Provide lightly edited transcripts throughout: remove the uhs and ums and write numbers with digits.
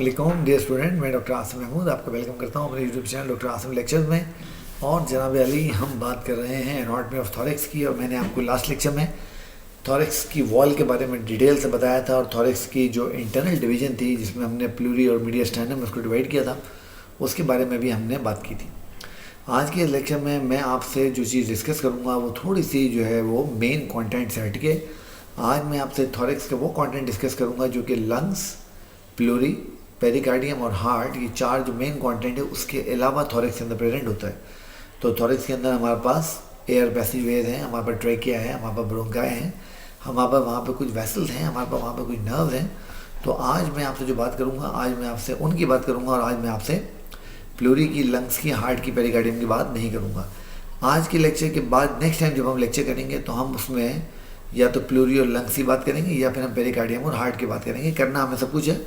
अस्सलाम dear student, मैं doctor Asim Mahmood आपका वेलकम करता हूं अपने YouTube channel doctor Asim lectures में। और जनाब अली, हम बात कर रहे हैं एनाटॉमी ऑफ थॉरैक्स की। और मैंने आपको लास्ट लेक्चर में थॉरैक्स की वॉल के बारे में डिटेल से बताया था, और थॉरैक्स की जो इंटरनल डिवीजन थी जिसमें हमने प्लूरी और मीडियस्टाइनम उसको डिवाइड किया था, उसके बारे में भी हमने बात की थी। आज के लेक्चर में मैं आपसे जो चीज़ डिस्कस करूँगा वो थोड़ी सी जो है वो मेन कॉन्टेंट से हट के, आज मैं आपसे थॉरैक्स का वो कॉन्टेंट डिस्कस करूँगा जो कि लंग्स, प्लूरी, पेरिकार्डियम और हार्ट, ये चार जो मेन कंटेंट है उसके अलावा थॉरैक्स के अंदर प्रेजेंट होता है। तो थॉरैक्स के अंदर हमारे पास एयर पैसेजवेज हैं, हमारे पास ट्रैकिया है, हमारे पास ब्रोंकाई हैं, हमारे पास वहाँ पे कुछ वेसल्स हैं, हमारे पास वहाँ पे कुछ नर्व्स हैं। तो आज मैं आपसे जो बात करूँगा, आज मैं आपसे उनकी बात करूँगा, और आज मैं आपसे प्लूरी की, लंग्स की, हार्ट की, पेरिकार्डियम की बात नहीं करूँगा। आज के लेक्चर के बाद नेक्स्ट टाइम जब हम लेक्चर करेंगे तो हम उसमें या तो प्लूरी और लंग्स की बात करेंगे या फिर हम पेरिकार्डियम और हार्ट की बात करेंगे। करना हमें सब कुछ है,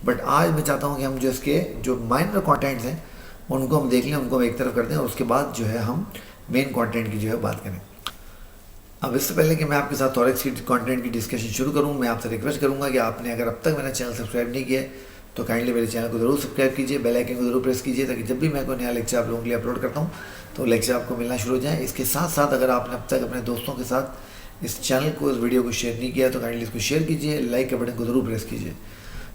बट आज मैं चाहता हूँ कि हम जो इसके जो माइनर कंटेंट्स हैं उनको हम देख लें, उनको हम एक तरफ कर दें, और उसके बाद जो है हम मेन कंटेंट की जो है बात करें। अब इससे पहले कि मैं आपके साथ थॉरैक्स की कंटेंट की डिस्कशन शुरू करूँ, मैं आपसे रिक्वेस्ट करूँगा कि आपने अगर अब तक मेरा चैनल सब्सक्राइब नहीं किया है तो काइंडली मेरे चैनल को ज़रूर सब्सक्राइब कीजिए, बेल आइकन को ज़रूर प्रेस कीजिए, ताकि जब भी मैं कोई नया लेक्चर आप लोगों के लिए अपलोड करता हूँ तो लेक्चर आपको मिलना शुरू हो जाए। इसके साथ साथ अगर आपने अब तक अपने दोस्तों के साथ इस चैनल को, इस वीडियो को शेयर नहीं किया तो काइंडली इसको शेयर कीजिए, लाइक के बटन को ज़रूर प्रेस कीजिए।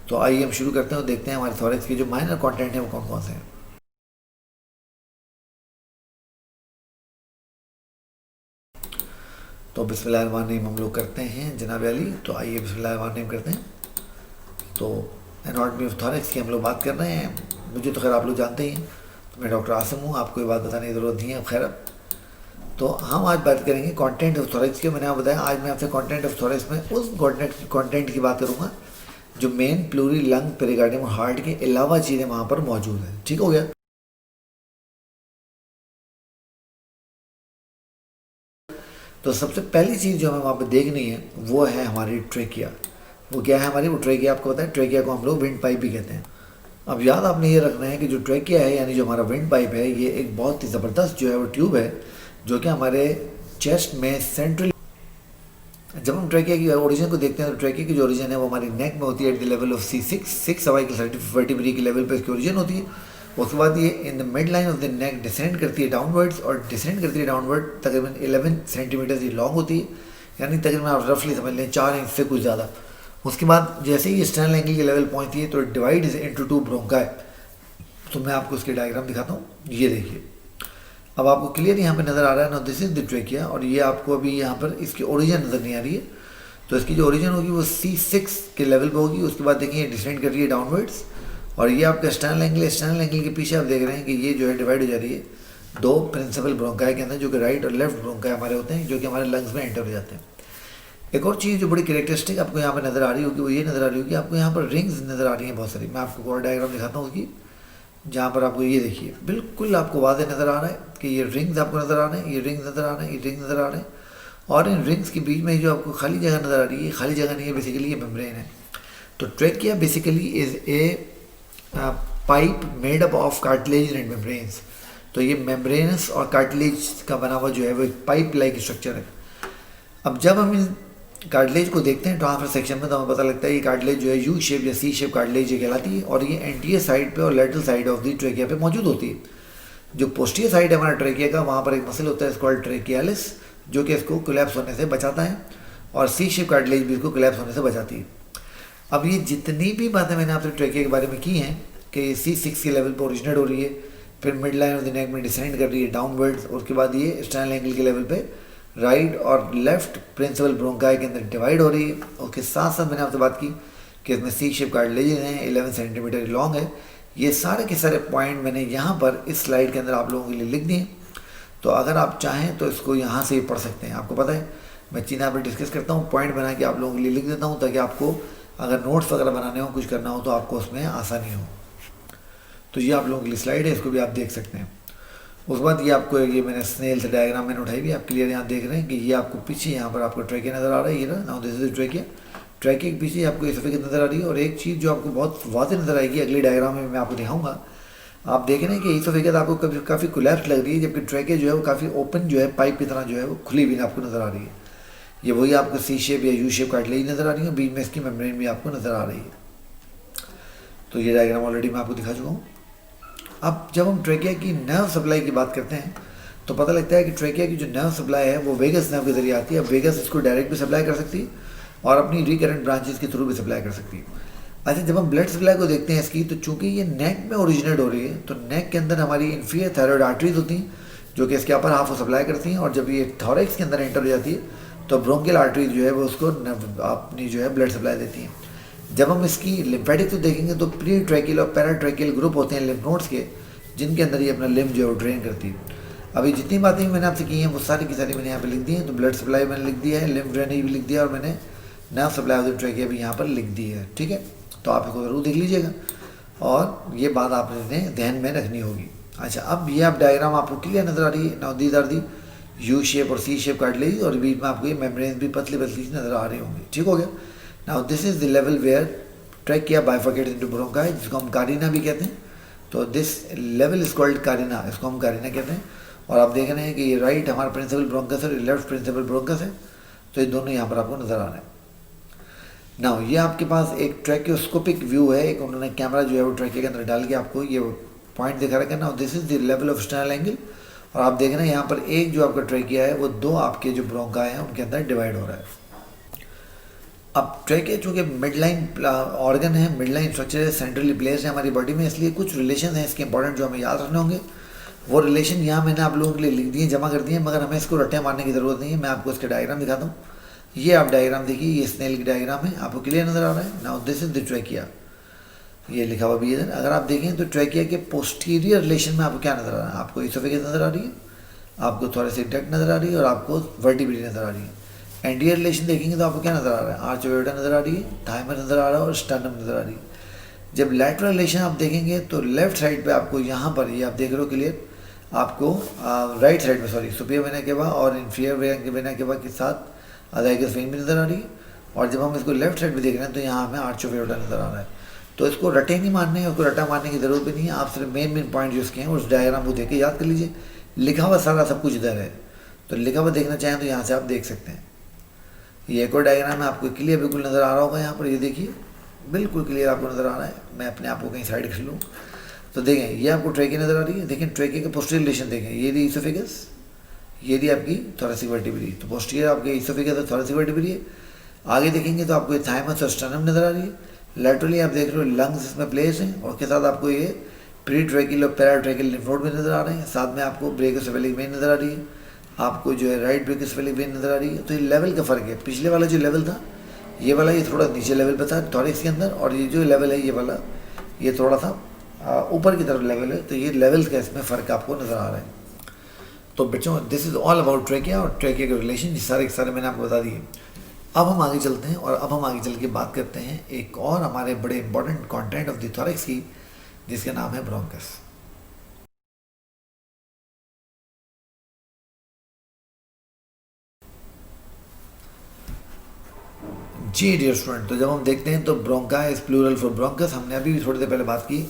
तो आइए हम शुरू करते हैं और देखते हैं हमारे थॉरैक्स के जो माइनर कंटेंट है वो कौन कौन से हैं। तो बिस्मिल्लाहिर्रहमानिर्रहीम हम लोग करते हैं जनाब अली। तो आइए बिस्मिल्लाहिर्रहमानिर्रहीम करते हैं। तो एनाटॉमी ऑफ थॉरैक्स की हम लोग बात कर रहे हैं। मुझे तो खैर आप लोग जानते ही हैं, तो मैं डॉक्टर आसिम हूँ, आपको ये बात बताने की ज़रूरत नहीं है। खैर, तो हम आज बात करेंगे कंटेंट ऑफ थॉरैक्स की। मैंने आपको बताया आज मैं आपसे कंटेंट ऑफ थॉरैक्स में उस कंटेंट की बात करूँगा जो मेन प्लूरी, लंग, पेरिकार्डियम और हार्ट के अलावा चीज़ें वहाँ पर मौजूद हैं। ठीक हो गया। तो सबसे पहली चीज़ जो हमें वहाँ पर देखनी है वो है हमारी ट्रेकिया। वो क्या है हमारी? वो ट्रेकिया आपको पता है, ट्रेकिया को हम लोग विंड पाइप भी कहते हैं। अब याद आपने ये रखना है कि जो ट्रेकिया है, यानी जो हमारा विंड पाइप है, ये एक बहुत ही ज़बरदस्त जो है वो ट्यूब है जो कि हमारे चेस्ट में सेंट्रल, जब हम ट्रेकिया की ओरिजिन को देखते हैं तो ट्रेकिया की जो ओरिजिन है वो हमारी नेक में होती है, at the level of C6 cervical vertebrae के लेवल पे इसकी ओरिजिन होती है। उसके बाद ये in the mid line of the neck descend करती है डाउनवर्ड्स, और डिसेंड करती है डाउनवर्ड तकरीबन 11 सेंटीमीटर ये लॉन्ग होती है, यानी तकरीबन आप रफली समझ लें 4 इंच से कुछ ज़्यादा। उसके बाद जैसे ही स्टर्नल एंगल के लेवल पहुँचती है तो डिवाइड इज इनटू 2 ब्रोंकाई। तो मैं आपको इसके डायग्राम दिखाता हूँ, ये देखिए। अब आपको क्लियर यहाँ पे नज़र आ रहा है ना, दिस इज द ट्रेकिया, और ये आपको अभी यहाँ पर इसकी ओरिजिन नज़र नहीं आ रही है। तो इसकी जो ओरिजिन होगी वो C6 के लेवल पे होगी। उसके बाद देखिए डिसेंड कर रही है डाउनवर्ड्स, और ये आपका स्टर्नल एंगल है। स्टर्नल एंगल के पीछे आप देख रहे हैं कि ये जो है डिवाइड हो जा रही है दो प्रिंसिपल ब्रोंकाई के अंदर, जो कि राइट और लेफ्ट ब्रोंकाई हमारे होते हैं, जो कि हमारे लंग्स में एंटर हो जाते हैं। एक और चीज़ जो बड़ी कैरेक्टरिस्टिक आपको यहाँ पर नज़र आ रही होगी वो ये नज़र आ रही होगी, आपको यहाँ पर रिंग्स नज़र आ रही हैं बहुत सारी। मैं आपको और डायग्राम दिखाता हूँ उसकी, जहाँ पर आपको ये देखिए बिल्कुल आपको वाज़े नज़र आ रहा है कि ये रिंग्स आपको नज़र आ रहे हैं, ये रिंग्स नज़र आ रहे हैं, ये रिंग्स नज़र आ रहे हैं। और इन रिंग्स के बीच में जो आपको खाली जगह नज़र आ रही है, खाली जगह नहीं है, बेसिकली ये मेम्ब्रेन है। तो trachea basically is a pipe made up of cartilage and membranes. तो ये मेम्ब्रेनस और कार्टिलेज का बना हुआ जो है वो एक पाइप लाइक स्ट्रक्चर है। अब जब हम इन कार्टिलेज को देखते हैं ट्रांसफर सेक्शन में तो हमें पता लगता है ये कार्टिलेज जो है यू शेप या सी शेप कार्टिलेज ये कहलाती है, और ये एंटीरियर साइड पे और lateral side of the trachea पे मौजूद होती है। जो पोस्टीरियर साइड है हमारा ट्रेकिया का, वहाँ पर एक मसल होता है कॉल्ड ट्रेकियालिस, जो कि इसको कोलैप्स होने से बचाता है, और सी शेप कार्टिलेज भी इसको कोलैप्स होने से बचाती है। अब ये जितनी भी बातें मैंने आपसे ट्रेकिया के बारे में की हैं कि C6 के लेवल पर ओरिजिनेट हो रही है, फिर mid line of the neck में डिसेंड कर रही है डाउनवर्ड्स, उसके बाद ये स्टर्नल एंगल के लेवल पे राइट और लेफ्ट प्रिंसिपल ब्रोंकाई के अंदर डिवाइड हो रही है। उसके साथ साथ मैंने आपसे बात की कि इसमें C शेप कार्टिलेजेस हैं, 11 सेंटीमीटर लॉन्ग है। ये सारे के सारे पॉइंट मैंने यहाँ पर इस स्लाइड के अंदर आप लोगों के लिए लिख दिए। तो अगर आप चाहें तो इसको यहाँ से ही पढ़ सकते हैं। आपको पता है मैं चीज़ें यहाँ पर डिस्कस करता हूँ, पॉइंट बना के आप लोगों के लिए लिख देता हूँ, ताकि आपको अगर नोट्स वगैरह बनाने हो, कुछ करना हो तो आपको उसमें आसानी हो। तो ये आप लोगों के लिए स्लाइड है, इसको भी आप देख सकते हैं। उसके बाद ये आपको ये मैंने स्नेल से डायग्राम मैंने उठाई भी, आप क्लियर यहाँ देख रहे हैं कि ये आपको पीछे यहाँ पर आपको ट्रेकिया नज़र आ रहा है। ये ना, now this is trachea. Trachea के पीछे आपको एसोफेगस नज़र आ रही है। और एक चीज़ जो आपको बहुत वाज़ेह नज़र आएगी अगली डायग्राम में मैं आपको दिखाऊंगा, आप देख रहे हैं कि एसोफेगस आपको काफ़ी कोलैप्स लग रही है, जबकि ट्रेकिया जो है वो काफ़ी ओपन जो है पाइप की तरह जो है वो खुली हुई आपको नज़र आ रही है। ये वही आपको C शेप या U शेप कार्टिलेज नज़र आ रही है, बीच में इसकी मेम्ब्रेन भी आपको नज़र आ रही है। तो ये डायग्राम ऑलरेडी मैं आपको दिखा चुका हूँ। अब जब हम ट्रेकिया की नर्व सप्लाई की बात करते हैं तो पता लगता है कि ट्रेकिया की जो नर्व सप्लाई है वो वेगस नर्व के जरिए आती है। अब वेगस इसको डायरेक्ट भी सप्लाई कर सकती है और अपनी रिकरेंट ब्रांचेस के थ्रू भी सप्लाई कर सकती है। अच्छा, जब हम ब्लड सप्लाई को देखते हैं इसकी, तो चूंकि ये नेक में ओरिजिनेट हो रही है तो नेक के अंदर हमारी इंफीरियर थायराइड आर्टरीज होती हैं जो कि इसके अपर हाफ को सप्लाई करती हैं, और जब ये थॉरेक्स के अंदर एंटर हो जाती है तो ब्रोंकियल आर्टरीज जो है वो उसको अपनी जो है ब्लड सप्लाई देती हैं। जब हम इसकी लिम्फेटिक तो देखेंगे तो प्री ट्रैकियल और पैराट्रैकियल ग्रुप होते हैं लिम्फ नोड्स के, जिनके अंदर ये अपना लिम्फ जो है वो ड्रेन करती है। अभी जितनी बातें मैंने आपसे की हैं वो सारी की सारी मैंने यहाँ पे लिख दी हैं। तो ब्लड सप्लाई मैंने लिख दिया है, लिम्फ ड्रेनेज भी लिख दिया, और मैंने nerve supply of the trachea भी यहाँ पर लिख दी है। ठीक है, तो आप इसको ज़रूर देख लीजिएगा और ये बात आपने ध्यान में रखनी होगी। अच्छा, अब ये आप डायग्राम आपको क्लियर नज़र आ रही है। Now these are the U shape और सी शेप काट लीजिए, और बीच में आपको ये मेम्ब्रेन्स भी पतली पतली नज़र आ रही होंगी। ठीक हो गया। Now this is the level where trachea bifurcates into bronchi, जिसको हम कारिना भी कहते हैं। तो this level is called carina, इसको हम कारिना कहते हैं। और आप देख रहे हैं कि ये राइट हमारा प्रिंसिपल ब्रोंकस है, लेफ्ट प्रिंसिपल ब्रोंकस है, तो ये दोनों यहाँ पर आपको नज़र आ रहे हैं। नाउ ये आपके पास एक ट्रैकियोस्कोपिक व्यू है, एक उन्होंने कैमरा जो है वो ट्रैकिया के अंदर डाल के आपको ये पॉइंट दिखा रखा है। Now this is the level of sternal angle, और आप देख रहे हैं यहाँ पर एक जो आपका ट्रैकिया है वो दो आपके जो ब्रोंकाई हैं उनके अंदर डिवाइड हो रहा है। अब ट्रैकिया चूँकि मिडलाइन ऑर्गन है, मिडलाइन स्ट्रक्चर है, सेंट्रली प्लेस्ड है हमारी बॉडी में, इसलिए कुछ रिलेशन हैं इसके इंपॉर्टेंट जो हमें याद रखने होंगे। वो रिलेशन यहाँ मैंने आप लोगों के लिए लिख दिए, जमा कर दिए, मगर हमें इसको रट्टे मारने की ज़रूरत नहीं है। मैं आपको इसके डायग्राम दिखाता हूँ। ये आप डायग्राम देखिए, ये स्नेल की डायग्राम है, आपको क्लियर नज़र आ रहा है। Now this is the trachea, ये लिखा हुआ भी इधर। अगर आप देखें तो ट्रैकिया के पोस्टीरियर रिलेशन में आपको क्या नज़र आ रहा है? आपको इसोफेगस नज़र आ रही है, आपको थोरेसिक डक्ट नज़र आ रही है, और आपको वर्टिब्रेली नज़र आ रही है। एंटीरियर रिलेशन देखेंगे तो आपको क्या नज़र आ रहा है? आर्च ऑफ एओर्टा नज़र आ रही है, थाइमस नज़र आ रहा है, और स्टर्नम नज़र आ रही है। जब लैटरल रिलेशन आप देखेंगे तो लेफ्ट साइड पे आपको यहाँ पर, ये आप देख रहे हो क्लियर, आपको राइट साइड में सॉरी सुपीरियर वेना केवा और इन्फीरियर वेना केवा के साथ अजाइगस वेन भी नज़र आ रही है। और जब हम इसको लेफ्ट साइड पे देख रहे हैं तो यहाँ हमें आर्च ऑफ एओर्टा नज़र आ रहा है। तो इसको रटे नहीं मारने हैं, उसको रटा मारने की ज़रूरत भी नहीं है। आप सिर्फ मेन पॉइंट जो इसके हैं उस डायग्राम को देख के याद कर लीजिए। लिखा हुआ सारा सब कुछ इधर है, तो लिखा हुआ देखना चाहें तो यहाँ से आप देख सकते हैं। ये एक और डायग्राम है, आपको क्लियर बिल्कुल नज़र आ रहा होगा। यहाँ पर ये देखिए, बिल्कुल क्लियर आपको नज़र आ रहा है। मैं अपने आप को कहीं साइड कर लूँ तो देखें, ये आपको ट्रैकिया नज़र आ रही है। देखें ट्रैकिया के पोस्टीरियर रिलेशन देखें, ये दी इसोफेगस, ये दी आपकी थोरेसिक वर्टिब्री। तो पोस्टीरियर आपके इसोफेगस और थोरेसिक वर्टिब्री है। आगे देखेंगे तो आपको थाइमस और स्टर्नम नज़र आ रही है। लैटरली आप देख रहे हो लंग्स इसमें प्लेस हैं, और उसके साथ आपको ये प्री ट्रैकियल और पैराट्रैकियल लिम्फ नोड भी नज़र आ रहे हैं। साथ में आपको ब्रेकियोसेफेलिक वेन नज़र आ रही है, आपको जो है राइट ब्रेकियोसेफेलिक वेन नज़र आ रही है। तो ये लेवल का फ़र्क है। पिछले वाला जो लेवल था ये वाला, ये थोड़ा नीचे लेवल पे था थॉरिक्स के अंदर, और ये जो लेवल है ये वाला, ये थोड़ा सा ऊपर की तरफ लेवल है। तो ये लेवल्स का इसमें फ़र्क आपको नज़र आ रहा है। तो बच्चों, this is all about trachea और ट्रैकिया के रिलेशन, ये सारे के सारे मैंने आपको बता दिए। अब हम आगे चलते हैं, और अब हम आगे चल के बात करते हैं एक और हमारे बड़े important content of the thorax की, जिसका नाम है ब्रोंकस। जी डियर स्टूडेंट, तो जब हम देखते हैं तो bronchi is plural for bronchus. हमने अभी भी थोड़ी देर पहले बात की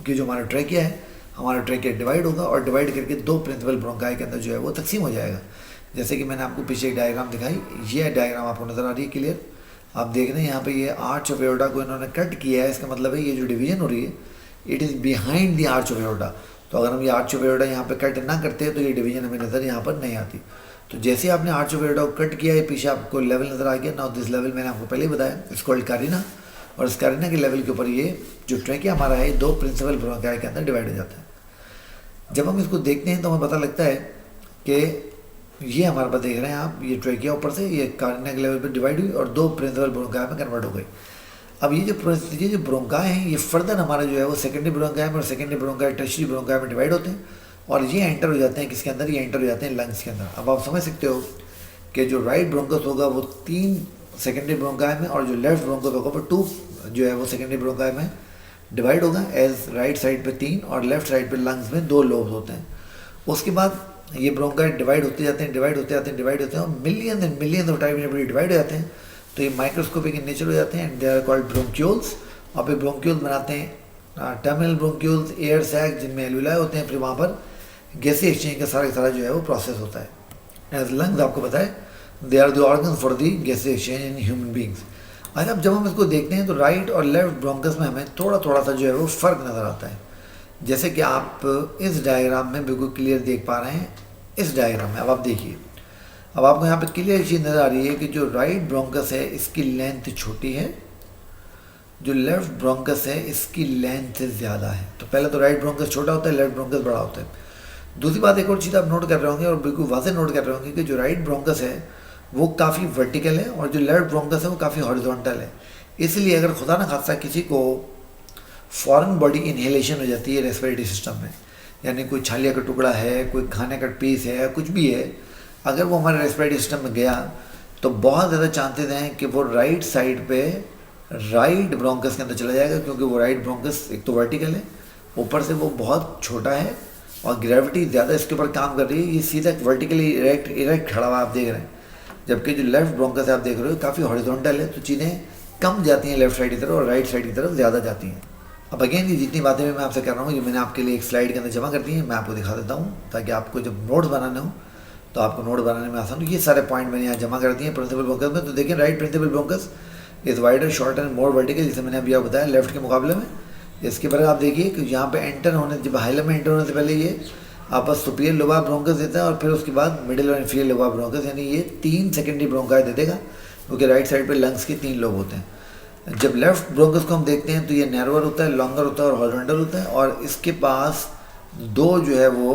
कि जो हमारा ट्रैकिया है, हमारा ट्रैकिया डिवाइड होगा, और डिवाइड करके दो प्रिंसिपल ब्रोंकाई के अंदर जो है वो तकसीम हो जाएगा। जैसे कि मैंने आपको पीछे एक डायग्राम दिखाई, ये डायग्राम आपको नज़र आ रही है क्लियर। आप देख रहे हैं यहाँ पे ये आर्च ऑफ एओर्टा को इन्होंने कट किया है। इसका मतलब है ये जो डिवीजन हो रही है, it is behind the arch of aorta. तो अगर हम ये आर्च ऑफ एओर्टा यहाँ पे कट ना करते तो ये डिवीजन हमें नज़र यहाँ पर नहीं आती। तो जैसे आपने आर्च ऑफ एओर्टा को कट किया है, पीछे आपको लेवल नज़र आ गया। नाउ दिस लेवल मैंने आपको पहले ही बताया, इट्स कॉल्ड कारिना। और इस कारिना के लेवल के ऊपर ये जो ट्रैकिया हमारा है, दो प्रिंसिपल ब्रोंकाई के अंदर डिवाइड हो जाता है। जब हम इसको देखते हैं तो हमें पता लगता है कि ये हमारे पास देख रहे हैं आप, ये ट्रैकिया ऊपर से ये कारिना के लेवल पर डिवाइड हुई और दो प्रिंसिपल ब्रोंकाई में कन्वर्ट हो गई। अब ये जो ब्रोंकाई हैं, ये फर्दर हमारा जो है वो सेकेंडरी ब्रोंकाई में और सेकेंडरी ब्रोंकाई टर्शियरी ब्रोंकाई में डिवाइड होते हैं, और ये एंटर हो जाते हैं किसके अंदर? ये एंटर हो जाते हैं लंग्स के अंदर। अब आप समझ सकते हो कि जो राइट ब्रोंकस होगा वो 3 सेकेंडरी ब्रोंकाई में, और जो लेफ्ट ब्रोंकस होगा वो 2 जो है वो सेकेंडरी ब्रोंकाई में डिवाइड होगा। एज राइट साइड पे 3 और लेफ्ट साइड पे लंग्स में 2 लोब्स होते हैं। उसके बाद ये ब्रोंकाई डिवाइड होते जाते हैं, डिवाइड होते जाते हैं, डिवाइड होते हैं, और million and million of time जब डिवाइड हो जाते हैं तो ये माइक्रोस्कोपिक इन नेचर हो जाते हैं, and they are called bronchioles. और फिर ब्रोंक्यूल्स बनाते हैं टर्मिनल ब्रोंक्यूल्स, एयर सैक जिनमें एल्विलाई होते हैं। फिर वहाँ पर गैसी एक्सचेंज का सारा जो है वो प्रोसेस होता है। एज लंग्स आपको पता है, they are the organ for the gaseous exchange in human beings. अच्छा, अब जब हम इसको देखते हैं तो राइट और लेफ्ट ब्रोंकस में हमें थोड़ा थोड़ा सा जो है वो फ़र्क नज़र आता है। जैसे कि आप इस डायग्राम में बिल्कुल क्लियर देख पा रहे हैं। इस डायग्राम में अब आप देखिए, अब आपको यहाँ पे क्लियर चीज़ नज़र आ रही है कि जो राइट ब्रोंकस है इसकी लेंथ छोटी है, जो लेफ्ट ब्रोंकस है इसकी लेंथ ज़्यादा है। तो पहले तो राइट ब्रोंकस छोटा होता है, लेफ्ट ब्रोंकस बड़ा होता है। दूसरी बात, एक और चीज़ आप नोट कर रहे होंगे और बिल्कुल वाज़ेह नोट कर रहे होंगे कि जो राइट ब्रोंकस है वो काफ़ी वर्टिकल है और जो लेफ्ट ब्रोंकस है वो काफ़ी हॉरिजॉन्टल है। इसलिए अगर खुदा न खास्ता किसी को फॉरेन बॉडी इनहेलेशन हो जाती है रेस्पिरेटरी सिस्टम में, यानी कोई छालिया का टुकड़ा है, कोई खाने का पीस है, कुछ भी है, अगर वो हमारे रेस्पिरेटरी सिस्टम में गया तो बहुत ज़्यादा चांसेस हैं कि वो राइट साइड पे राइट ब्रोंकस के अंदर चला जाएगा, क्योंकि वो राइट ब्रोंकस एक तो वर्टिकल है, ऊपर से वो बहुत छोटा है और ग्रेविटी ज़्यादा इसके ऊपर काम कर रही है। ये सीधा वर्टिकली इरेक्ट खड़ा हुआ आप देख रहे हैं, जबकि जो लेफ्ट ब्रोंकस आप देख रहे हो काफ़ी हॉरिजॉन्टल है। तो चीज़ें कम जाती हैं लेफ्ट साइड की तरफ और राइट साइड की तरफ ज़्यादा जाती हैं। अब अगेन ये जितनी बातें मैं आपसे कर रहा हूँ, ये मैंने आपके लिए एक स्लाइड के अंदर जमा कर दी है, मैं आपको दिखा देता हूँ ताकि आपको जब नोट्स बनाने हो तो आपको नोट बनाने में आसान हो। ये सारे पॉइंट मैंने यहाँ जमा कर दिए हैं प्रिंसिपल ब्रोंकस में। तो देखिए, right principal bronchus is wider, shorter and more vertical, जैसे मैंने अभी आपको बताया लेफ्ट के मुकाबले में। इसके बाद आप देखिए कि यहाँ पे एंटर होने, जब हाइलम में एंटर होने से पहले ये आपस सुपीरियर लोबार ब्रोंकस देता है और फिर उसके बाद मिडिल और इंफीरियर लोबार ब्रोंकस, यानी ये 3 सेकेंडरी ब्रोंकाई दे देगा, क्योंकि राइट साइड पे लंग्स के 3 लोब होते हैं। जब लेफ्ट ब्रोंकस को हम देखते हैं तो ये नैरोअर होता है, लॉन्गर होता है और हॉरिजॉन्टल होता है, और इसके पास 2 जो है वो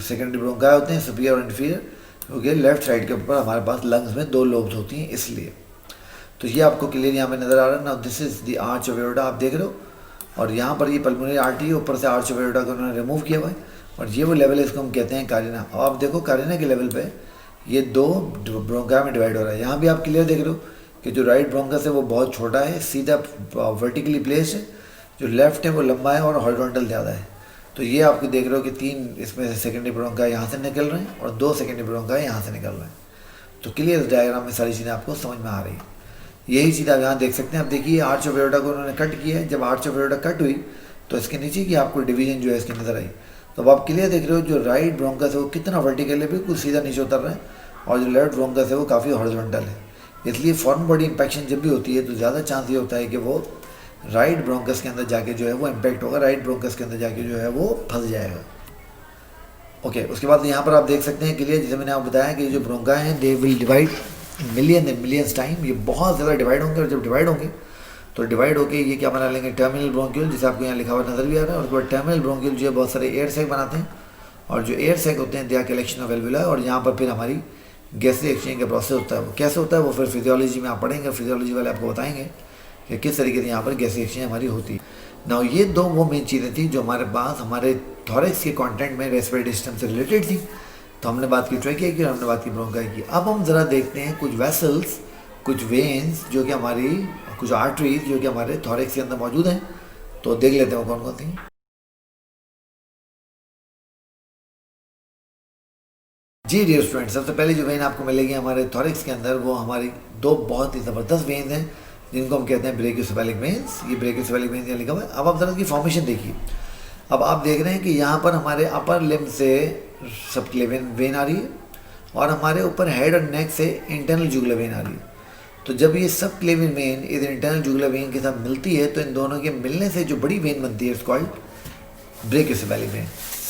सेकेंडरी ब्रोंकाई होते हैं, सुपीरियर और इंफीरियर, क्योंकि लेफ्ट साइड के ऊपर हमारे पास लंग्स में 2 लोब्स होती हैं इसलिए। तो ये आपको क्लियर यहाँ पे नज़र आ रहा है ना। This is the arch of aorta, आप देख रहे हो, और यहाँ पर ये पल्मोनरी आर्टरी है, ऊपर से आर्च ऑफ एओर्टा को उन्होंने रिमूव किया हुआ है, और ये वो लेवल है, इसको हम कहते हैं कारिना। और आप देखो कारिना के लेवल पे ये 2 ब्रोंका में डिवाइड हो रहा है। यहाँ भी आप क्लियर देख रहे हो कि जो राइट ब्रोंकस है वो बहुत छोटा है, सीधा वर्टिकली प्लेस्ड है, जो लेफ्ट है वो लंबा है और हॉरिजॉन्टल ज़्यादा है। तो ये आपको देख रहे हो कि 3 इसमें से सेकेंडरी ब्रोंका यहाँ से निकल रहे हैं और 2 सेकेंडरी ब्रोंका यहाँ से निकल रहे हैं। तो क्लियर इस डायग्राम में सारी चीज़ें आपको समझ में आ रही है। यही चीज़ आप यहाँ देख सकते हैं। अब देखिए, आर्च ऑफ एओर्टा को उन्होंने कट किया है। जब आर्च ऑफ एओर्टा कट हुई तो इसके नीचे की आपको डिवीजन जो है इसकी नज़र आई। तो अब आप क्लियर देख रहे हो जो राइट ब्रोंकस है वो कितना वर्टिकल है, बिल्कुल सीधा नीचे उतर रहा है, और जो लेफ्ट ब्रोंकस है वो काफ़ी हॉरिजॉन्टल है। इसलिए फॉरेन बॉडी इंपैक्शन जब भी होती है तो ज़्यादा चांस ये होता है कि वो राइट ब्रोंकस के अंदर जाके जो है वो इम्पैक्ट होगा, राइट ब्रोंकस के अंदर जाके जो है वो फंस जाएगा। ओके, उसके बाद यहाँ पर आप देख सकते हैं क्लियर, जैसे मैंने आपको बताया कि जो ब्रोंका हैं they will divide million and millions time, ये बहुत ज़्यादा डिवाइड होंगे, और जब डिवाइड होंगे तो डिवाइड होके ये क्या बना लेंगे, टर्मिनल ब्रोंक्यूल, जिसे आपको यहाँ लिखा हुआ नजर भी आ रहा है। और उसके बाद टर्मिनल ब्रोंक्यूल जो है बहुत सारे एयर सैक बनाते हैं, और जो एयर सैक होते हैं they are collection of alveoli, और यहाँ पर फिर हमारी गैसीय एक्सचेंज का प्रोसेस होता है। वो कैसे होता है वो फिर फिजियोलॉजी में आप पढ़ेंगे, फिजियोलॉजी वाले आपको बताएंगे कि किस तरीके से यहाँ पर गैसीय एक्सचेंज हमारी होती है ना। ये 2 वो मेन चीज़ें थी जो हमारे पास हमारे थॉरैक्स के कंटेंट में रेस्पिरेटरी सिस्टम से रिलेटेड थी। तो हमने बात की ट्रैकिया की और हमने बात की ब्रोंकाई की। अब हम ज़रा देखते हैं कुछ वेसल्स, कुछ वेन्स जो कि हमारी, कुछ आर्टरीज जो कि हमारे थॉरैक्स के अंदर मौजूद हैं। तो देख लेते हैं कौन कौन सी। जी डियर स्टूडेंट, सबसे पहले जो वेन आपको मिलेगी हमारे थॉरैक्स के अंदर वो हमारी 2 बहुत ही ज़बरदस्त वेन्स हैं जिनको हम कहते हैं ब्रेकियोसेफेलिक वेन्स। ये ब्रेकियोसेफेलिक वेन्स यहाँ लिखा हुआ है। अब आप ज़रा इसकी फॉर्मेशन देखिए। अब आप देख रहे हैं कि यहाँ पर हमारे अपर लिम्ब से सबक्लेवियन वेन आ रही है और हमारे ऊपर हेड और नेक से इंटरनल जुगुलर वेन आ रही है। तो जब ये सबक्लेवियन वेन इस इंटरनल जुगुलर वेन के साथ मिलती है तो इन दोनों के मिलने से जो बड़ी वेन बनती है it's called brachiocephalic when.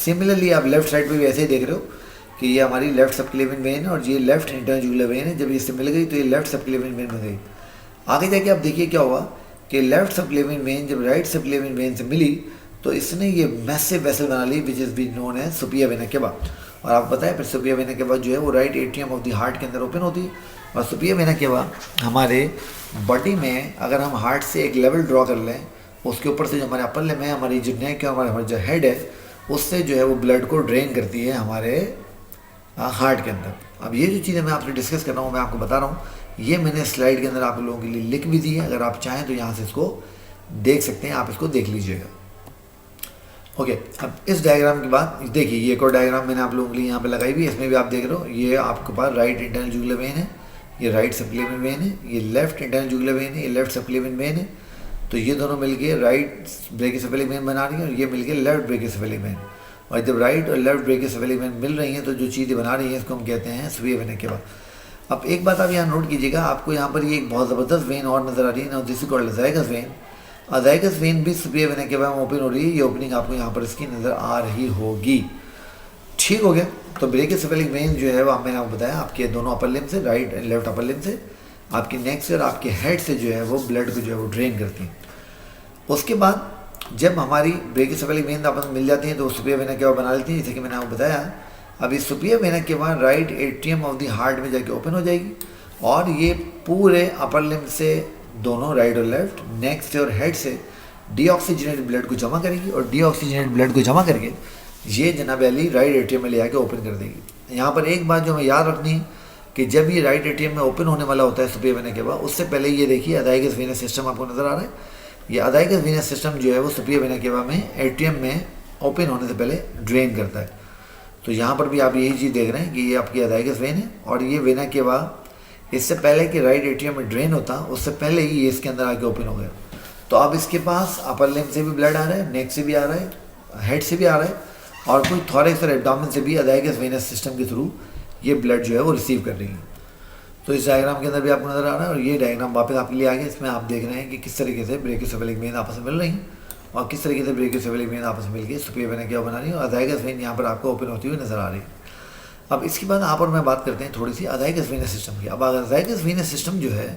Similarly आप लेफ्ट साइड पे भी ऐसे ही देख रहे हो कि ये हमारी लेफ्ट सबक्लेवियन वेन है और ये लेफ्ट इंटरनल जुगुलर वेन है। जब इससे मिल गई तो ये लेफ्ट सबक्लेवियन वेन बन गई। आगे जाके आप देखिए क्या हुआ कि लेफ्ट सबक्लेवियन वेन जब राइट सबक्लेवियन वेन से मिली तो इसने ये मैसिव वेसल बना ली which is be known as superior vena cava. और आपको पता है फिर सुपिया वेना केवा जो है वो right atrium of the heart के अंदर ओपन होती है। और सुपिया वेना केवा हमारे बॉडी में अगर हम हार्ट से एक लेवल ड्रॉ कर लें, उसके ऊपर से जो हमारे अपर लिम्ब है, हमारी जो नेक है, हमारा जो हेड है, उससे जो है वो ब्लड को ड्रेन करती है हमारे हार्ट के अंदर। अब ये जो चीज़ें मैं आपसे डिस्कस कर रहा हूँ, मैं आपको बता रहा हूँ, ये मैंने स्लाइड के अंदर आप लोगों के लिए लिख भी दी है। अगर आप चाहें तो यहाँ से इसको देख सकते हैं, आप इसको देख लीजिएगा। ओके, अब इस डायग्राम की बात देखिए, ये एक और डायग्राम मैंने आप लोगों के लिए यहाँ पे लगाई हुई है। इसमें भी आप देख रहे हो ये आपके पास राइट इंटरनल जुगुलर वेन है, ये राइट सबक्लेवियन वेन है, ये लेफ्ट इंटरनल जुगुलर वेन है, ये लेफ्ट सबक्लेवियन वेन है। तो ये दोनों मिलके राइट ब्रेकियोसेफेलिक वेन बना रही है और ये मिलके लेफ्ट ब्रेकियोसेफेलिक वेन। और जब राइट और लेफ्ट ब्रेकियोसेफेलिक वेन मिल रही हैं तो जो चीज़ें बना रही हैं इसको हम कहते हैं सुपिया वेना केवा। अब एक बात आप यहाँ नोट कीजिएगा, आपको यहाँ पर ये एक बहुत ज़बरदस्त वेन और नज़र आ रही है ना, this is called azygous vein. Azygous vein भी सुपीरियर वेना केवा में ओपन हो रही है, ये ओपनिंग आपको यहाँ पर इसकी नज़र आ रही होगी। ठीक हो गया। तो ब्रेकियोसेफेलिक वेन जो है वो मैंने आपको बताया आपके दोनों अपर लिम्ब से, right and left upper limb से, आपकी नेक से और आपके हेड से जो है वो ब्लड को जो है वो ड्रेन करती हैं। उसके बाद जब हमारी ब्रेकियोसेफेलिक वेन आपस में मिल जाती हैं तो सुपीरियर वेना केवा बना लेती हैं, जैसे कि मैंने आपको बताया। अब इस सुपीरियर वेना केवा right atrium of the heart में जाके ओपन हो जाएगी और ये पूरे अपर लिम्ब से, दोनों राइट और लेफ्ट, नेक से और हेड से डीऑक्सीजनेटेड ब्लड को जमा करेगी और डीऑक्सीजनेटेड ब्लड को जमा करके ये जनाब अली राइट एट्रियम में ले आके ओपन कर देगी। यहाँ पर एक बात जो हमें याद रखनी है कि जब ये राइट एट्रियम में ओपन होने वाला होता है सुपीरियर वेना केवा, उससे पहले ये देखिए अज़ाइगस वेनस सिस्टम आपको नज़र आ रहा है। ये अज़ाइगस वेनस सिस्टम जो है वो सुपीरियर वेना केवा में एट्रियम में ओपन होने से पहले ड्रेन करता है। तो यहाँ पर भी आप यही चीज़ देख रहे हैं कि ये आपकी अज़ाइगस वेन है और ये वेना केवा इससे पहले कि राइट एट्रियम में ड्रेन होता, उससे पहले ही ये इसके अंदर आके ओपन हो गया। तो अब इसके पास अपर लिम्ब से भी ब्लड आ रहा है, नेक से भी आ रहा है, हेड से भी आ रहा है और कोई थॉरैक्स और एब्डोमेन से भी अज़ाइगस वेनस सिस्टम के थ्रू ये ब्लड जो है वो रिसीव कर रही है। तो इस डायग्राम के अंदर भी आपको नज़र आ रहा है और ये डायग्राम वापस आपके लिए आ गया। इसमें आप देख रहे हैं कि किस तरीके से ब्रेकियोसेफेलिक वेन आपस में मिल रही हैं और किस तरीके से ब्रेकियोसेफेलिक वेन आपस में मिल के सुपीरियर वेना केवा बना रही है और अज़ाइगस वेन यहाँ पर आपको ओपन होती हुई नज़र आ रही है। अब इसके बाद आप और मैं बात करते हैं थोड़ी सी अज़ाइगस वेनस सिस्टम की। अब अज़ाइगस वेनस सिस्टम जो है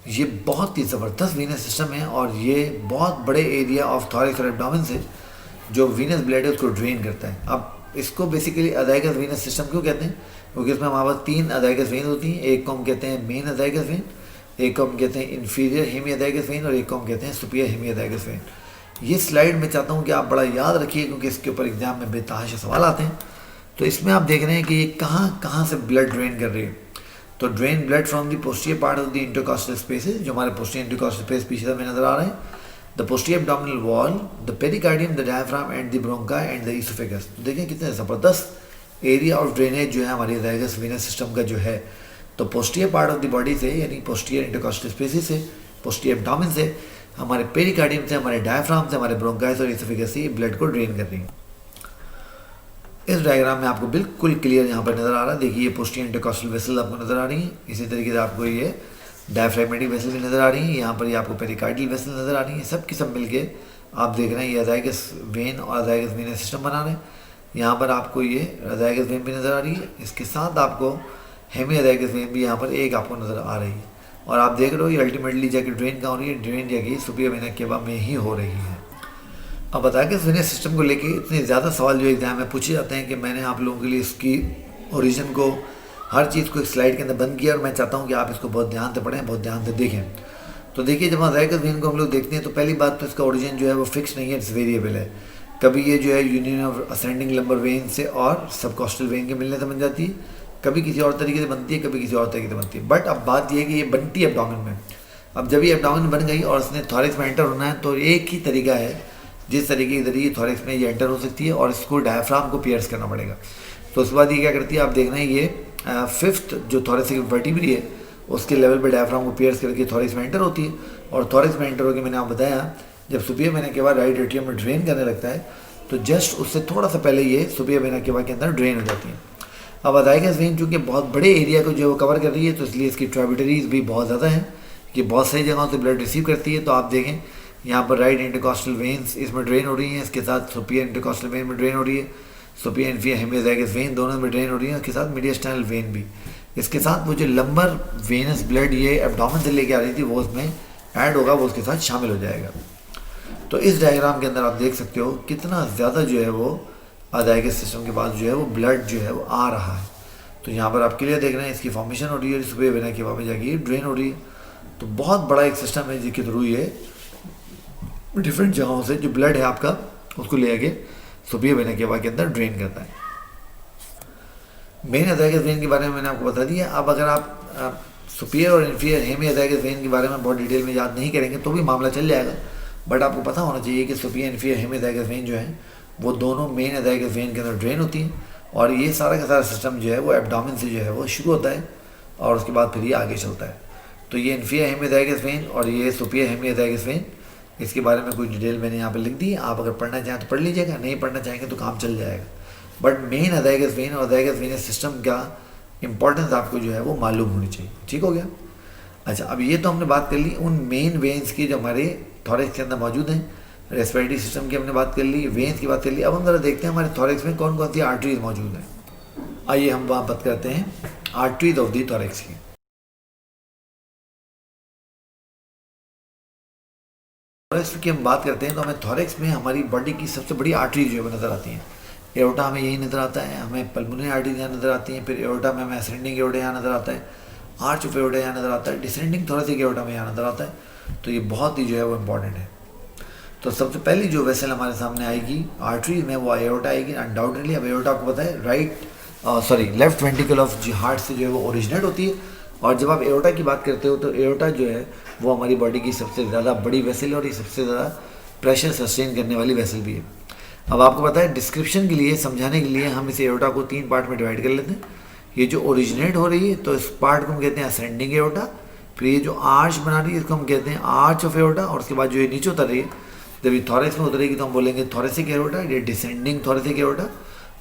ये बहुत ही ज़बरदस्त वेनस सिस्टम है और ये बहुत बड़े एरिया ऑफ थॉरैक्स और एब्डोमेन से जो वीनस ब्लड है उसको ड्रेन करता है। अब इसको बेसिकली अज़ाइगस वेनस सिस्टम क्यों कहते हैं? क्योंकि इसमें हमारे पास 3 अज़ाइगस वेन होती हैं। एक को हम कहते हैं मेन अज़ाइगस वेन, एक को हम कहते हैं इन्फीरियर हेमिअज़ाइगस वेन और एक को हम कहते हैं सुपीरियर हेमिअज़ाइगस वेन। ये स्लाइड मैं चाहता हूँ कि आप बड़ा याद रखिए क्योंकि इसके ऊपर एग्जाम में बेतहाशा सवाल आते हैं। तो इसमें आप देख रहे हैं कि ये कहाँ से ब्लड ड्रेन कर रही है। तो drain blood from the posterior part of the intercostal spaces, जो हमारे पोस्टीरियर इंटरकॉस्टल स्पेस पीछे से नजर आ रहे हैं, the posterior abdominal wall, the pericardium, the diaphragm and the ब्रोंका and the oesophagus. तो देखें कितने ज़बरदस्त एरिया ऑफ ड्रेनेज जो है हमारी अज़ाइगस वेनस सिस्टम का जो है। तो posterior part of the body से यानी पोस्टीरियर इंटरकॉस्टल स्पेसेस से, पोस्टीरियर एब्डोमेन से, हमारे पेरिकार्डियम से, हमारे डायफ्राम से, हमारे ब्रोंकाइस और ईसोफेगस से ब्लड को ड्रेन कर रही है। इस डायग्राम में आपको बिल्कुल क्लियर यहाँ पर नज़र आ रहा है। देखिए ये पोस्टीरियर इंटरकॉस्टल वेसल आपको नज़र आ रही है, इसी तरीके से आपको ये डायफ्रैगमेटिक वेसल भी नज़र आ रही है, यहाँ पर ये आपको पेरिकार्डियल वेसल नज़र आ रही है। सब की सब मिलके आप देख रहे हैं ये अज़ाइगस वेन और अज़ाइगस वेनस सिस्टम बना रहे हैं। यहाँ पर आपको ये अज़ाइगस वेन भी नज़र आ रही है, इसके साथ आपको हेमिअज़ाइगस वेन भी यहाँ पर एक आपको नज़र आ रही है और आप देख रहे हो ये अल्टीमेटली जाके ड्रेन कहाँ हो रही है? ड्रेन जाके सुपीरियर वेना केवा में ही हो रही है। अब अज़ाइगस वेनस सिस्टम को लेके इतने ज़्यादा सवाल जो एग्जाम में पूछे जाते हैं कि मैंने आप लोगों के लिए इसकी ओरिजिन को, हर चीज़ को एक स्लाइड के अंदर बंद किया और मैं चाहता हूँ कि आप इसको बहुत ध्यान से पढ़ें, बहुत ध्यान से देखें। तो देखिए जब अज़ाइगस वेन को हम लोग देखते हैं तो पहली बात तो इसका ओरिजिन जो है वो फिक्स नहीं है, इट्स वेरिएबल है। कभी ये जो है union of ascending lumbar when से और सबकॉस्टल वेन के मिलने से बन जाती है, कभी किसी और तरीके से बनती है, कभी किसी और तरीके से बनती है। बट अब बात यह है कि ये बनती है एब्डोमेन में। अब जब ये एब्डोमेन बन गई और इसने थॉरैक्स में एंटर होना है तो एक ही तरीका है जिस तरीके के जरिए थॉरैक्स में ये एंटर हो सकती है और इसको डायफ्राम को पियर्स करना पड़ेगा। तो उसके बाद ये क्या करती है, आप देख रहे हैं ये 5th जो थॉरैसिक वर्टिब्री है उसके लेवल पे डायफ्राम को पियर्स करके थॉरैक्स में एंटर होती है और थॉरैक्स में एंटर होकर मैंने आपको बताया जब सुपीरियर वेना केवा राइट एट्रियम में ड्रेन करने लगता है तो जस्ट उससे थोड़ा सा पहले ये सुपीरियर वेना केवा के अंदर ड्रेन हो जाती है। अब अज़ाइगस वेन चूँकि बहुत बड़े एरिया को जो है वो कवर कर रही है तो इसलिए इसकी ट्रिब्यूटरीज भी बहुत ज़्यादा हैं, ये बहुत सही जगहों से ब्लड रिसीव करती है। तो आप देखें यहाँ पर राइट इंटरकॉस्टल वेन्स इसमें ड्रेन हो रही हैं, इसके साथ सुपीरियर इंटरकॉस्टल वेन में ड्रेन हो रही है, सुपीरियर इन्फीरियर हेमिअज़ाइगस वेन दोनों में ड्रेन हो रही है, इसके साथ मीडियस्टाइनल वेन भी। इसके साथ वो जो लंबर वेनस ब्लड ये एब्डोमेन से लेके आ रही थी वो उसमें ऐड होगा, वो उसके साथ शामिल हो जाएगा। तो इस डायग्राम के अंदर आप देख सकते हो कितना ज़्यादा जो है वो अज़ाइगस सिस्टम के बाद जो है वो ब्लड जो है वो आ रहा है। तो यहाँ पर आप क्लियर देख रहे हैं इसकी फॉर्मेशन हो रही है, सुपीरियर वेना केवा में जाके ड्रेन हो रही है। तो बहुत बड़ा एक सिस्टम है जिसके थ्रू ये डिफरेंट जगहों से जो ब्लड है आपका उसको ले आके सुपीरियर वेना केवा के अंदर ड्रेन करता है। मेन अज़ाइगस वेन के बारे में मैंने आपको बता दिया। अब अगर आप सुपीरियर और इन्फीरियर हेमिअज़ाइगस वेन के बारे में बहुत डिटेल में याद नहीं करेंगे तो भी मामला चल जाएगा, बट आपको पता होना चाहिए कि सुपीरियर इन्फीरियर हेमिअज़ाइगस वेन जो है वो दोनों मेन अज़ाइगस वेन के अंदर ड्रेन होती हैं और ये सारा का सारा सिस्टम जो है वो एब्डोमेन से जो है वो शुरू होता है और उसके बाद फिर ये आगे चलता है। तो ये इन्फीरियर हेमिअज़ाइगस वेन और ये सुपीरियर हेमिअज़ाइगस वेन, इसके बारे में कुछ डिटेल मैंने यहाँ पर लिख दी। आप अगर पढ़ना चाहें तो पढ़ लीजिएगा, नहीं पढ़ना चाहेंगे तो काम चल जाएगा। बट मेन अज़ाइगस वेन और अज़ाइगस वेनस सिस्टम का इंपॉर्टेंस आपको जो है वो मालूम होनी चाहिए। ठीक हो गया। अच्छा, अब ये तो हमने बात कर ली उन मेन वेन्स की जो हमारे थॉरैक्स के अंदर मौजूद हैं। रेस्पिरेटरी सिस्टम की हमने बात कर ली, वेन्स की बात कर ली। अब हम जरा देखते हैं हमारे थॉरैक्स में कौन कौन सी आर्टरीज मौजूद हैं। आइए हम वहाँ बात करते हैं आर्टरीज ऑफ दी थॉरैक्स की। थॉरैक्स की हम बात करते हैं तो हमें थॉरैक्स में हमारी बॉडी की सबसे बड़ी आर्टरीज जो है नज़र आती हैं। एओर्टा हमें यही नज़र आता है, हमें पल्मोनरी आर्टरीज यहाँ नज़र आती हैं, फिर एओर्टा में हमें असेंडिंग एओर्टा यहाँ नज़र आता है, आर्च ऑफ एओर्टा यहाँ नज़र आता है, डिसेंडिंग थोरेसिक एओर्टा में यहाँ नज़र आता है। तो ये बहुत ही जो है वो इम्पॉर्टेंट है। तो सबसे पहली जो वेसल हमारे सामने आएगी आर्टरीज में वो एओर्टा आएगी अनडाउटेडली। अब एओर्टा आपको पता है लेफ्ट वेंट्रिकल ऑफ हार्ट से जो है वो ओरिजिनेट होती है। और जब आप एओर्टा की बात करते हो तो एओर्टा जो है वो हमारी बॉडी की सबसे ज़्यादा बड़ी वेसल है और ये सबसे ज़्यादा प्रेशर सस्टेन करने वाली वेसल भी है। अब आपको पता है डिस्क्रिप्शन के लिए, समझाने के लिए हम इस एओर्टा को 3 पार्ट में डिवाइड कर लेते हैं। ये जो ओरिजिनेट हो रही है तो इस पार्ट को हम कहते हैं असेंडिंग एओर्टा। फिर ये जो आर्च बना रही है इसको हम कहते हैं आर्च ऑफ एओर्टा। और उसके बाद जो ये नीचे उतर रही है, जब ये थॉरैक्स में उतरेगी तो हम बोलेंगे थॉरेसिक एओर्टा, ये डिसेंडिंग थॉरेसिक एओर्टा।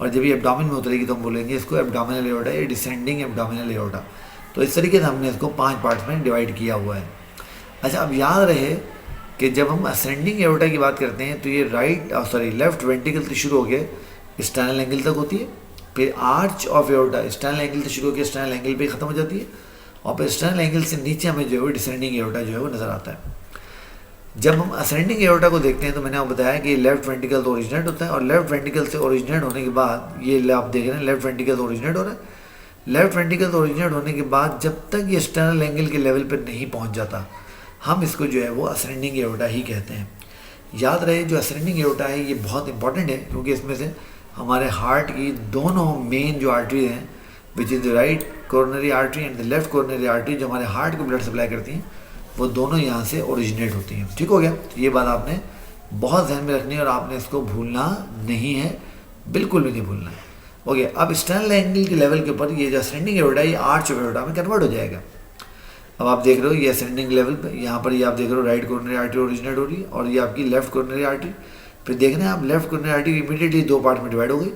और जब ये एब्डोमेन में उतरेगी तो हम बोलेंगे इसको एब्डोमिनल एओर्टा, ये डिसेंडिंग एब्डोमिनल एओर्टा। तो इस तरीके से हमने इसको 5 पार्ट्स में डिवाइड किया हुआ है। अच्छा, अब याद रहे कि जब हम असेंडिंग एओर्टा की बात करते हैं तो ये लेफ्ट वेंट्रिकल से शुरू होकर स्टर्नल एंगल तक होती है। फिर arch of aorta sternal angle से शुरू होकर स्टर्नल एंगल पे ख़त्म हो जाती है। और फिर स्टर्नल एंगल से नीचे हमें जो है डिसेंडिंग एओर्टा जो है वो नज़र आता है। जब हम असेंडिंग एओर्टा को देखते हैं तो मैंने आपको बताया कि लेफ्ट वेंट्रिकल तो ओरिजिनेट होता है और लेफ्ट वेंट्रिकल से ओरिजिनेट होने के बाद ये आप देख रहे हैं लेफ्ट वेंट्रिकल तो ओरिजिनेट हो रहा है। लेफ्ट वेंट्रिकल तो ओरिजिनेट होने के बाद जब तक ये स्टर्नल एंगल के लेवल पर नहीं पहुंच जाता हम इसको जो है वो असेंडिंग एओर्टा ही कहते हैं। याद रहे जो असेंडिंग एओर्टा है ये बहुत इंपॉर्टेंट है क्योंकि इसमें से हमारे हार्ट की दोनों मेन जो आर्टरी हैं which is the right coronary artery and the left coronary artery जो हमारे हार्ट को ब्लड सप्लाई करती हैं वो दोनों यहाँ से ओरिजिनेट होती हैं। ठीक हो गया। तो ये बात आपने बहुत ध्यान में रखनी है और आपने इसको भूलना नहीं है, बिल्कुल भी नहीं भूलना है। ओके, अब स्टर्नल एंगल के लेवल के ऊपर ये जो असेंडिंग एओर्टा ये आर्च ऑफ एओर्टा में कन्वर्ट हो जाएगा। अब आप देख रहे हो ये असेंडिंग लेवल पे यहाँ पर ये आप देख रहे हो राइट कोरोनरी आर्टरी ओरिजिनेट हो रही है और ये आपकी लेफ्ट कोरोनरी आर्टरी। फिर देख रहे हैं आप left coronary artery immediately 2 part में डिवाइड हो गई।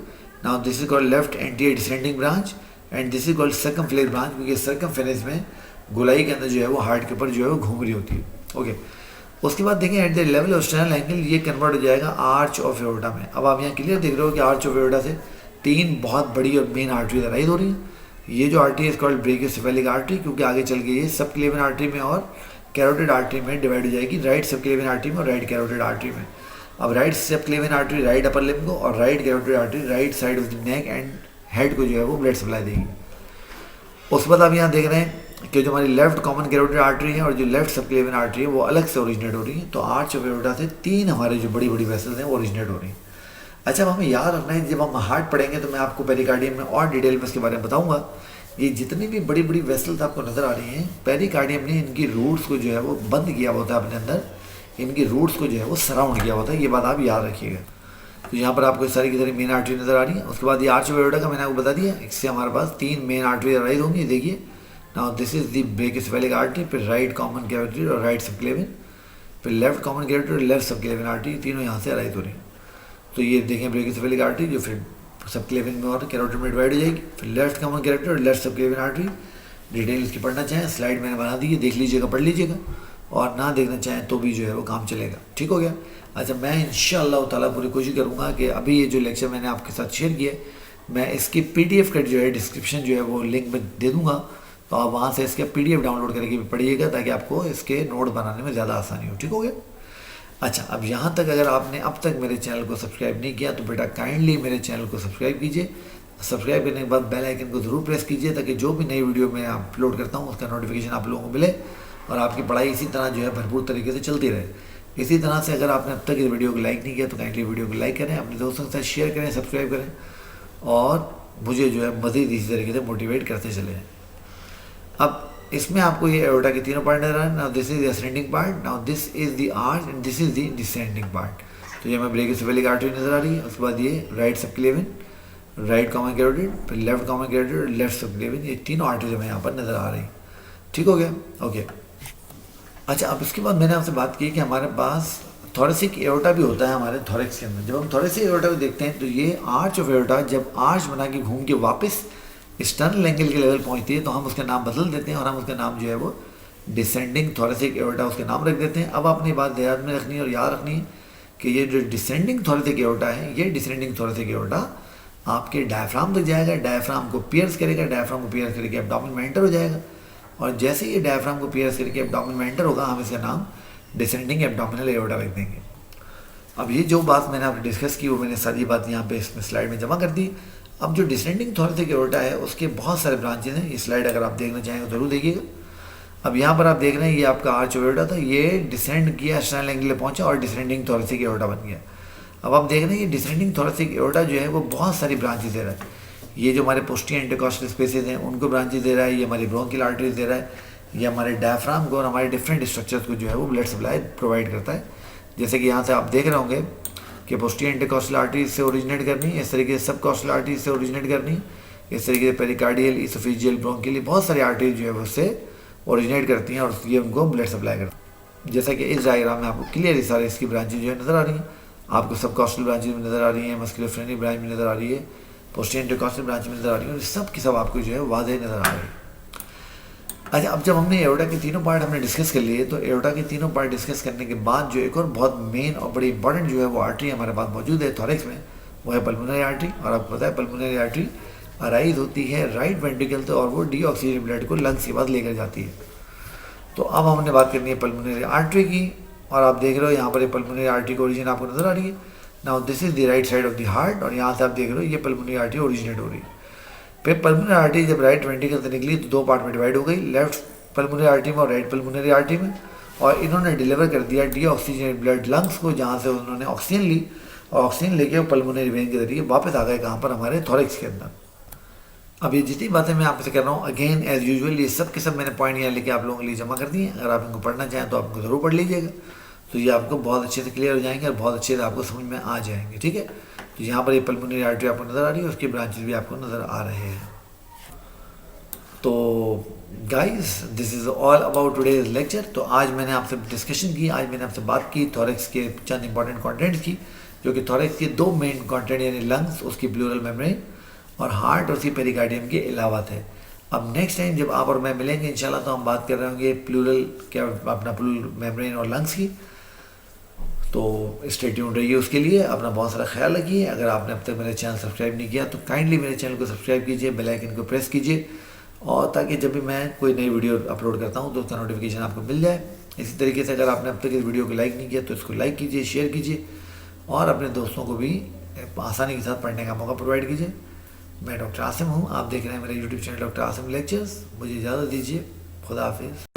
Now this is called left anterior descending branch and this is called circumflex branch क्योंकि सर्कमफ्लेक्स में गोलाई के अंदर जो है वो हार्ट के ऊपर जो है वो घूम रही होती है। ओके, उसके बाद देखें at the level of sternal angle ये कन्वर्ट हो जाएगा आर्च ऑफ एओर्टा में। अब आप यहाँ क्लियर देख रहे हो कि आर्च ऑफ एओर्टा से 3 बहुत बड़ी और मेन आर्टरी राइज हो रही है। ये जो आर्टरी है कॉल्ड ब्रेकियोसेफेलिक आर्टरी क्योंकि आगे चल के ये सब क्लेवियन आर्टरी में और कैरोटिड आर्टरी में डिवाइड हो जाएगी, राइट सब क्लेवियन आर्टरी में और राइट कैरोटिड आर्टरी में। अब राइट सब क्लेवियन आर्टरी राइट अपर लिम्ब को और right carotid artery right side of the neck and head को जो है वो ब्लड सप्लाई देगी। उसके बाद आप यहाँ देख रहे हैं कि जो हमारी लेफ्ट कॉमन कैरोटिड आर्टरी है और जो लेफ्ट सब क्लेवियन आर्टरी है वो अलग से ओरिजिनेट हो रही है। तो आर्च ऑफ एओर्टा से 3 हमारे जो बड़ी बड़ी वेसल्स हैं वो ओरिजिनेट हो रही हैं। अच्छा, अब हमें याद रखना है जब हम हार्ट पढ़ेंगे तो मैं आपको पेरिकार्डियम में और डिटेल में इसके बारे में बताऊंगा। ये जितनी भी बड़ी बड़ी वेसल्स आपको नज़र आ रही हैं पेरिकार्डियम ने इनकी रूट्स को जो है वो बंद किया होता है अपने अंदर, इनकी रूट्स को जो है वो सराउंड किया होता है। ये बात आप याद रखिएगा। तो यहाँ पर आपको सारी की सारी मेन आर्टरी नज़र आ रही है। उसके बाद ये आर्च ऑफ एओर्टा का मैंने आपको बता दिया, इससे हमारे पास 3 मेन आर्टरी राइज होंगी। देखिए now this is the brachiocephalic artery, फिर राइट कॉमन कैरोटिड और राइट सबक्लेवियन, फिर लेफ्ट कॉमन कैरोटिड और लेफ्ट सबक्लेवियन आर्टरी, तीनों यहाँ से राइज हो रही हैं। तो ये देखें ब्रेकियोसेफेलिक आर्टरी जो फिर सब क्लेवियन में और कैरोटिड में डिवाइड हो जाएगी। फिर लेफ्ट कॉमन कैरोटिड और लेफ्ट सब क्लेवियन आर्टरी। डिटेल इसकी पढ़ना चाहें स्लाइड मैंने बना दी है, देख लीजिएगा, पढ़ लीजिएगा, और ना देखना चाहें तो भी जो है वो काम चलेगा। ठीक हो गया। अच्छा, मैं इंशाअल्लाह ताला पूरी कोशिश करूँगा कि अभी ये जो लेक्चर मैंने आपके साथ शेयर किया मैं इसकी PDF का जो है डिस्क्रिप्शन जो है वो लिंक में दे दूँगा, तो आप वहाँ से इसका PDF डाउनलोड करके भी पढ़िएगा ताकि आपको इसके नोट बनाने में ज़्यादा आसानी हो। ठीक हो गया। अच्छा, अब यहाँ तक अगर आपने अब तक मेरे चैनल को सब्सक्राइब नहीं किया तो बेटा काइंडली मेरे चैनल को सब्सक्राइब कीजिए। सब्सक्राइब करने के बाद बेल आइकन को ज़रूर प्रेस कीजिए ताकि जो भी नई वीडियो मैं अपलोड करता हूँ उसका नोटिफिकेशन आप लोगों को मिले और आपकी पढ़ाई इसी तरह जो है भरपूर तरीके से चलती रहे। इसी तरह से अगर आपने अब तक इस वीडियो को लाइक नहीं किया तो काइंडली वीडियो को लाइक करें, अपने दोस्तों के साथ शेयर करें, सब्सक्राइब करें और मुझे जो है मज़ीद इसी तरीके से मोटिवेट करते चले। अब इसमें आपको ये एओर्टा के तीनों पार्ट नजर आ रहे हैं। Now this is the ascending part, now this is the arch and this is the descending part. तो ये हमें ब्रेकियोसेफेलिक आर्टरी नजर आ रही है। उसके बाद ये right subclavian, right common carotid, फिर लेफ्ट कॉमन कैरोटिड और लेफ्ट सबक्लेवियन, ये तीनों आर्टरीज हमें यहाँ पर नजर आ रही हैं। ठीक हो गया। ओके। अच्छा, अब इसके बाद मैंने आपसे बात की कि हमारे पास थोरेसिक एओर्टा भी होता है हमारे थोरेक्स के अंदर। जब हम थोरेसिक एओर्टा को देखते हैं तो ये आर्च ऑफ एओर्टा जब आर्च बना के घूम के वापस एक्सटर्नल एंगल के लेवल पहुंचती है तो हम उसका नाम बदल देते हैं और हम उसका नाम जो है वो डिसेंडिंग थोरेसिक एओर्टा उसके नाम रख देते हैं। अब आपने बात ध्यान में रखनी है और याद रखनी है कि ये जो डिसेंडिंग थोरेसिक एओर्टा है, ये डिसेंडिंग थोरेसिक एओर्टा आपके डायफ्राम तक जाएगा, डायफ्राम को पियर्स करेगा, डायफ्राम को पियर्स करके एब्डोमेन में एंटर हो जाएगा, और जैसे ये डायफ्राम को पियर्स करके एब्डोमेन में एंटर होगा हम इसका नाम डिसेंडिंग एब्डोमिनल एओर्टा रख देंगे। अब ये जो बात मैंने आपने डिस्कस की वो मैंने सारी बात यहाँ पे इसमें स्लाइड में जमा कर दी। अब जो डिसेंडिंग थोरेसिक एओर्टा है उसके बहुत सारे ब्रांचेज हैं। ये स्लाइड अगर आप देखना चाहें तो जरूर देखिएगा। अब यहाँ पर आप देख रहे हैं ये आपका आर्च एओर्टा था, ये डिसेंड किया, एक्सटर्नल एंगल पे पहुंचा और डिसेंडिंग थोरेसिक एओर्टा बन गया। अब आप देख रहे हैं ये डिसेंडिंग थोरेसिक एओर्टा जो है वो बहुत सारी ब्रांचेज दे रहा है। ये जो हमारे पोस्टीरियर इंटरकॉस्टल स्पेसेस हैं उनको ब्रांचेज दे रहा है, ये हमारी ब्रोंकियल आर्टरीज दे रहा है, ये हमारे डायफ्राम को और हमारे डिफरेंट स्ट्रक्चर्स को जो है वो ब्लड सप्लाई प्रोवाइड करता है। जैसे कि यहाँ से आप देख रहे होंगे कि पोस्टीरियर इंटरकॉस्टल आर्टरीज से ओरिजिनेट करनी, इस तरीके से सब कॉस्टल आर्टरीज से ओरिजिनेट करनी, इस तरीके से पेरिकार्डियल, इसोफेजियल, ब्रोंकियल, बहुत सारी आर्टरीज जो है उससे ओरिजिनेट करती हैं और ये उनको ब्लड सप्लाई करती है। जैसा कि इस डायग्राम में आपको क्लियर सारे इसकी ब्रांचेज जो है नज़र आ रही हैं, आपको सब कॉस्टल ब्रांचेज में नज़र आ रही है, मस्कुलोफ्रेनिक ब्रांच में नज़र आ रही है, पोस्टीरियर इंटरकॉस्टल ब्रांच में नज़र आ रही है, सब की सब आपको जो है वाज़ेह नज़र आ रही है। अच्छा, अब जब हमने एओर्टा के तीनों पार्ट हमने डिस्कस कर लिए तो एओर्टा के तीनों पार्ट डिस्कस करने के बाद जो एक और बहुत मेन और बड़ी इंपॉर्टेंट जो है वो आर्टरी हमारे पास मौजूद है थोरेक्स में, वो है पल्मोनरी आर्टरी। और आपको पता है पल्मोनरी आर्टरी अराइज होती है राइट वेंट्रिकल से और वो डीऑक्सीजन ब्लड को लंग्स के बाद लेकर जाती है। तो अब हमने बात करनी है पल्मोनरी आर्टरी की, और आप देख रहे हो यहाँ पर ये पल्मोनरी आर्टरी का ओरिजिन आपको नजर आ रही है। Now this is the right side of the heart, और यहाँ से आप देख रहे हो ये पल्मोनरी आर्टरी ओरिजिनेट हो रही है। फिर पल्मोनरी आर्टरी जब राइट वेंट्रिकल से निकली तो दो पार्ट में डिवाइड हो गई, लेफ्ट पल्मोनरी आर्टरी में और राइट पल्मोनरी आर्टरी में, और इन्होंने डिलीवर कर दिया डीऑक्सीजनेटेड ब्लड लंग्स को, जहाँ से उन्होंने ऑक्सीजन ली और ऑक्सीजन लेके वो पल्मोनरी वेन के जरिए वापस आ गए कहाँ पर, हमारे थोरेक्स के अंदर। अब ये जितनी बातें मैं आपसे कर रहा हूँ अगेन एज यूजुअल ये सब के सब मैंने पॉइंट यहाँ लेके आप लोगों के लिए जमा कर दिए। अगर आप इनको पढ़ना चाहें तो आपको ज़रूर पढ़ लीजिएगा, तो ये आपको बहुत अच्छे से क्लियर हो जाएंगे और बहुत अच्छे से आपको समझ में आ जाएंगे। ठीक है, तो यहाँ पर ये पल्मोनरी आर्टरी आपको नज़र आ रही है, उसकी ब्रांचेज भी आपको नज़र आ रहे हैं। तो guys this is all about today's lecture. तो आज मैंने आपसे डिस्कशन की, आज मैंने आपसे बात की थोरेक्स के चंद इंपॉर्टेंट कंटेंट्स की, जो कि थोरेक्स के दो मेन कंटेंट यानी लंग्स, उसकी प्लूरल मेम्ब्रेन, और हार्ट और उसकी पेरिकार्डियम के अलावा थे। अब नेक्स्ट टाइम जब आप और मैं मिलेंगे इंशाल्लाह तो हम बात कर रहे होंगे प्लूरल क्या अपना प्लूरल मेम्ब्रेन और लंग्स की। तो स्टे ट्यून्ड रहिए उसके लिए, अपना बहुत सारा ख्याल रखिए। अगर आपने अब तक मेरे चैनल सब्सक्राइब नहीं किया तो काइंडली मेरे चैनल को सब्सक्राइब कीजिए, बेल आइकन को प्रेस कीजिए, और ताकि जब भी मैं कोई नई वीडियो अपलोड करता हूँ तो उसका नोटिफिकेशन आपको मिल जाए। इसी तरीके से अगर आपने अब तक इस वीडियो को लाइक नहीं किया तो इसको लाइक कीजिए, शेयर कीजिए, और अपने दोस्तों को भी आसानी के साथ पढ़ने का मौका प्रोवाइड कीजिए। मैं डॉक्टर आसिम हूँ, आप देख रहे हैं मेरा YouTube channel doctor Asim lectures. मुझे इजाज़त दीजिए, खुदा हाफिज़।